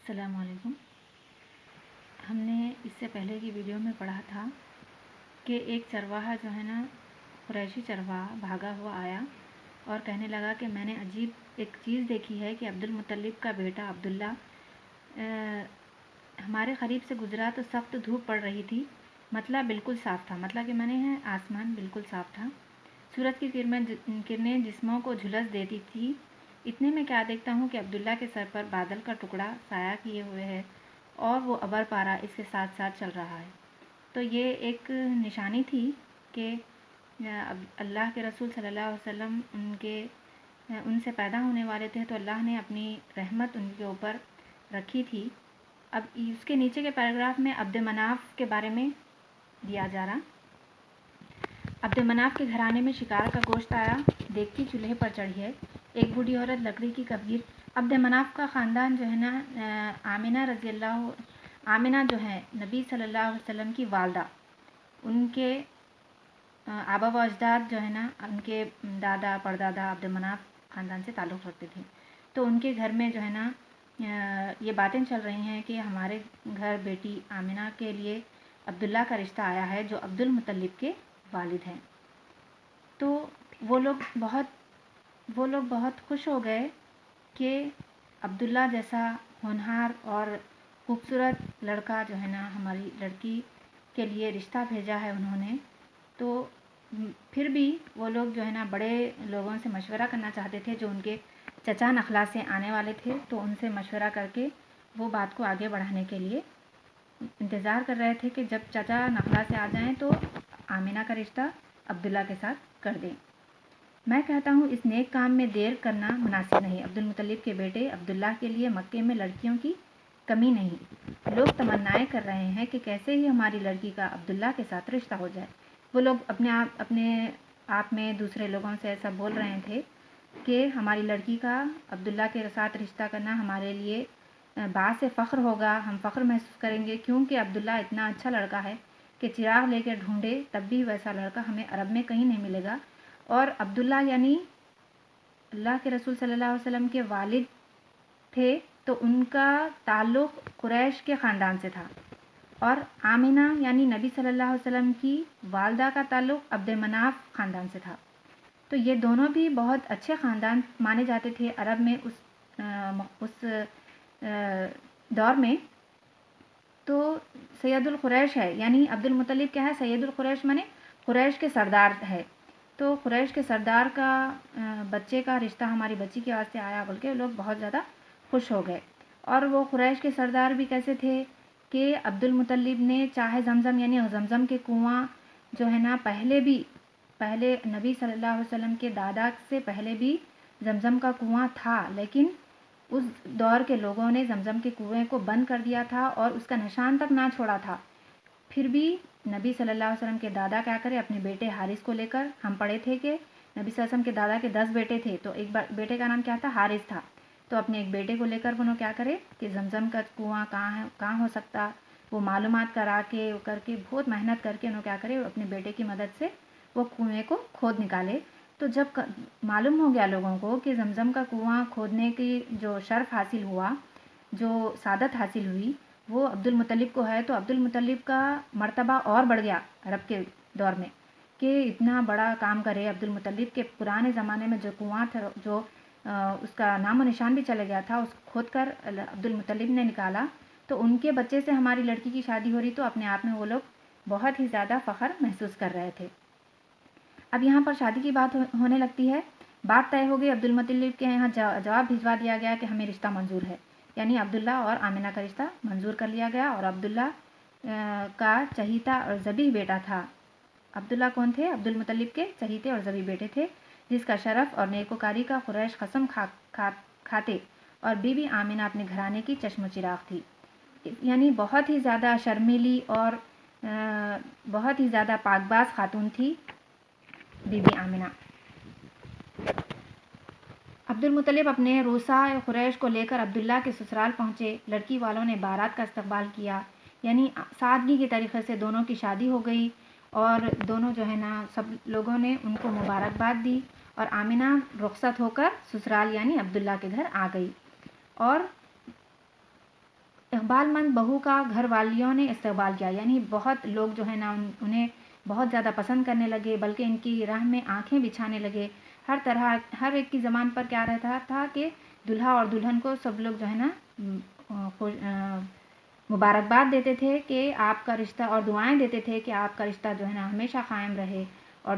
السلام علیکم۔ ہم نے اس سے پہلے کی ویڈیو میں پڑھا تھا کہ ایک چرواہا جو ہے نا، قریشی چرواہا بھاگا ہوا آیا اور کہنے لگا کہ میں نے عجیب ایک چیز دیکھی ہے کہ عبد المطلب کا بیٹا عبداللہ ہمارے قریب سے گزرا تو سخت دھوپ پڑ رہی تھی، مطلب بالکل صاف تھا، مطلب کہ میں نے آسمان بالکل صاف تھا، سورج کی کرنیں جسموں کو جھلس دیتی تھی۔ اتنے میں کیا دیکھتا ہوں کہ عبداللہ کے سر پر بادل کا ٹکڑا سایہ کیے ہوئے ہے اور وہ ابر پارا اس کے ساتھ ساتھ چل رہا ہے۔ تو یہ ایک نشانی تھی کہ اللہ کے رسول صلی اللہ علیہ وسلم ان سے پیدا ہونے والے تھے، تو اللہ نے اپنی رحمت ان کے اوپر رکھی تھی۔ اب اس کے نیچے کے پیراگراف میں عبد مناف کے بارے میں دیا جا رہا۔ عبد مناف کے گھرانے میں شکار کا گوشت آیا، دیگچی چولہے پر چڑھی ہے، ایک بوڑھی عورت لکڑی کی کبیر۔ عبد مناف کا خاندان جو ہے نا، آمنہ جو ہے نبی صلی اللہ علیہ وسلم کی والدہ، ان کے آبا و اجداد جو ہے نا، ان کے دادا پردادا عبد مناف خاندان سے تعلق رکھتے تھے۔ تو ان کے گھر میں جو ہے نا یہ باتیں چل رہی ہیں کہ ہمارے گھر بیٹی آمنہ کے لیے عبداللہ کا رشتہ آیا ہے جو عبد المطلب کے والد ہیں۔ تو وہ لوگ بہت خوش ہو گئے کہ عبداللہ جیسا ہونہار اور خوبصورت لڑکا جو ہے نا، ہماری لڑکی کے لیے رشتہ بھیجا ہے انہوں نے۔ تو پھر بھی وہ لوگ جو ہے نا بڑے لوگوں سے مشورہ کرنا چاہتے تھے، جو ان کے چچا نخلا سے آنے والے تھے، تو ان سے مشورہ کر کے وہ بات کو آگے بڑھانے کے لیے انتظار کر رہے تھے کہ جب چچا نخلا سے آ جائیں تو آمنہ کا رشتہ عبداللہ کے ساتھ کر دیں۔ میں کہتا ہوں اس نیک کام میں دیر کرنا مناسب نہیں۔ عبد المطلب کے بیٹے عبداللہ کے لیے مکے میں لڑکیوں کی کمی نہیں۔ لوگ تمنائیں کر رہے ہیں کہ کیسے ہی ہماری لڑکی کا عبداللہ کے ساتھ رشتہ ہو جائے۔ وہ لوگ اپنے آپ میں دوسرے لوگوں سے ایسا بول رہے تھے کہ ہماری لڑکی کا عبداللہ کے ساتھ رشتہ کرنا ہمارے لیے باعث فخر ہوگا، ہم فخر محسوس کریں گے، کیونکہ عبداللہ اتنا اچھا لڑکا ہے کہ چراغ لے کے ڈھونڈے تب بھی ویسا لڑکا ہمیں عرب میں کہیں نہیں ملے گا۔ اور عبداللہ یعنی اللہ کے رسول صلی اللہ علیہ وسلم کے والد تھے، تو ان کا تعلق قریش کے خاندان سے تھا، اور آمنہ یعنی نبی صلی اللہ علیہ وسلم کی والدہ کا تعلق عبد مناف خاندان سے تھا۔ تو یہ دونوں بھی بہت اچھے خاندان مانے جاتے تھے عرب میں اس دور میں۔ تو سید القریش ہے، یعنی عبد المطلب کیا ہے، سید القریش مانے قریش کے سردار ہے۔ تو قریش کے سردار کا بچے کا رشتہ ہماری بچی کے واسطے آیا بول کے لوگ بہت زیادہ خوش ہو گئے۔ اور وہ قریش کے سردار بھی کیسے تھے کہ عبد المطلب نے چاہے زمزم یعنی زمزم کے کنواں جو ہے نا، پہلے نبی صلی اللہ علیہ وسلم کے دادا سے پہلے بھی زمزم کا کنواں تھا، لیکن اس دور کے لوگوں نے زمزم کے کنویں کو بند کر دیا تھا اور اس کا نشان تک نہ چھوڑا تھا۔ پھر بھی نبی صلی اللہ علیہ وسلم کے دادا کیا کرے، اپنے بیٹے حارث کو لے کر، ہم پڑھے تھے کہ نبی صلی اللہ علیہ وسلم کے دادا کے 10 بیٹے تھے، تو ایک بیٹے کا نام کیا تھا، حارث تھا۔ تو اپنے ایک بیٹے کو لے کر وہ کیا کرے کہ زمزم کا کنواں کہاں ہو سکتا، وہ معلومات کر کے بہت محنت کر کے کیا کرے، اپنے بیٹے کی مدد سے وہ کنویں کو کھود نکالے۔ تو جب معلوم ہو گیا لوگوں کو کہ زمزم کا کنواں کھودنے کی جو شرف حاصل ہوا، جو سعادت حاصل ہوئی، وہ عبد المطلب کو ہے، تو عبد المطلب کا مرتبہ اور بڑھ گیا عرب کے دور میں کہ اتنا بڑا کام کرے عبد المطلب کے۔ پرانے زمانے میں جو کنواں تھا، جو اس کا نام و نشان بھی چلے گیا تھا، اس کو کھود کر عبد المطلب نے نکالا، تو ان کے بچے سے ہماری لڑکی کی شادی ہو رہی، تو اپنے آپ میں وہ لوگ بہت ہی زیادہ فخر محسوس کر رہے تھے۔ اب یہاں پر شادی کی بات ہونے لگتی ہے، بات طے ہو گئی، عبد المطلب کے یہاں جواب بھجوا دیا گیا کہ ہمیں رشتہ منظور ہے، یعنی عبداللہ اور آمنہ کا رشتہ منظور کر لیا گیا۔ اور عبداللہ کا چہیتا اور ذبیح بیٹا تھا۔ عبداللہ کون تھے؟ عبد المطلب کے چہیتے اور ذبیح بیٹے تھے، جس کا شرف اور نیکوکاری کا قریش قسم کھاتے، اور بی بی آمنہ اپنے گھرانے کی چشم و چراغ تھی، یعنی بہت ہی زیادہ شرمیلی اور بہت ہی زیادہ پاک باز خاتون تھی بی بی آمنہ۔ عبد المطلب اپنے روسا قریش کو لے کر عبداللہ کے سسرال پہنچے۔ لڑکی والوں نے بارات کا استقبال کیا، یعنی سادگی کے طریقے سے دونوں کی شادی ہو گئی، اور دونوں جو ہے نا سب لوگوں نے ان کو مبارکباد دی، اور آمنہ رخصت ہو کر سسرال یعنی عبداللہ کے گھر آ گئی۔ اور اقبال مند بہو کا گھر والیوں نے استقبال کیا، یعنی بہت لوگ جو ہے نا انہیں بہت زیادہ پسند کرنے لگے، بلکہ ان کی راہ میں آنکھیں بچھانے لگے۔ ہر ایک کی زبان پر کیا رہتا تھا کہ دلہا اور دلہن کو سب لوگ جو ہے نا مبارکباد دیتے تھے کہ آپ کا رشتہ، اور دعائیں دیتے تھے کہ آپ کا رشتہ جو ہے نا ہمیشہ قائم رہے، اور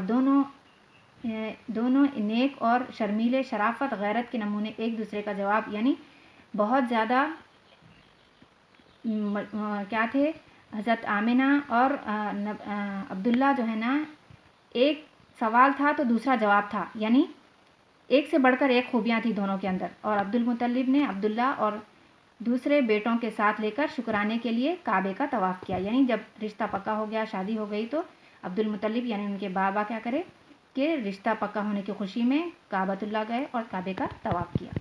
دونوں نیک اور شرمیلے، شرافت غیرت کے نمونے ایک دوسرے کا جواب، یعنی بہت زیادہ کیا تھے حضرت آمنہ اور عبداللہ جو ہے نا، ایک سوال تھا تو دوسرا جواب تھا، یعنی ایک سے بڑھ کر ایک خوبیاں تھیں دونوں کے اندر۔ اور عبد المطلب نے عبداللہ اور دوسرے بیٹوں کے ساتھ لے کر شکرانے کے لیے کعبے کا طواف کیا، یعنی جب رشتہ پکا ہو گیا، شادی ہو گئی، تو عبد المطلب یعنی ان کے بابا کیا کرے کہ رشتہ پکا ہونے کی خوشی میں کعبۃ اللہ گئے اور کعبے کا طواف کیا۔